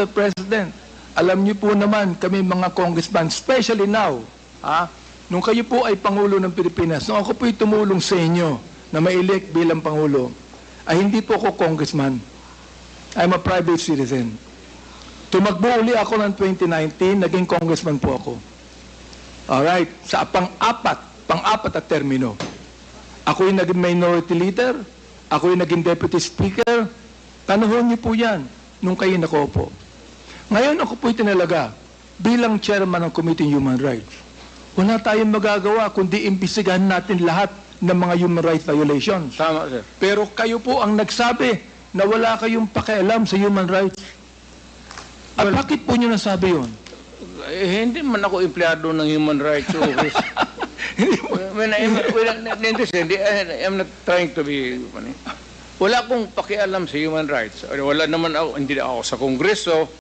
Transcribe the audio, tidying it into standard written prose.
Mr. President, alam niyo po naman kami mga congressman, especially now, nung kayo po ay Pangulo ng Pilipinas, nung ako po'y tumulong sa inyo na ma-elect bilang Pangulo, ay hindi po ako congressman. I'm a private citizen. Tumakbo uli ako ng 2019, naging congressman po ako. Alright, sa pang-apat at termino. Ako'y naging minority leader, ako'y naging deputy speaker, tanahon niyo po yan nung kayo nakaupo. Ngayon ako po'y tinalaga bilang chairman ng Committee on Human Rights. Wala tayong magagawa kundi imbestigahan natin lahat ng mga human rights violations. Tama, sir. Pero kayo po ang nagsabi na wala kayong pakialam sa human rights. At bakit po nyo nasabi yun? Hindi man ako empleyado ng human rights office. I'm not trying to be funny. Wala akong pakialam sa human rights. Wala naman ako, hindi ako sa Kongreso.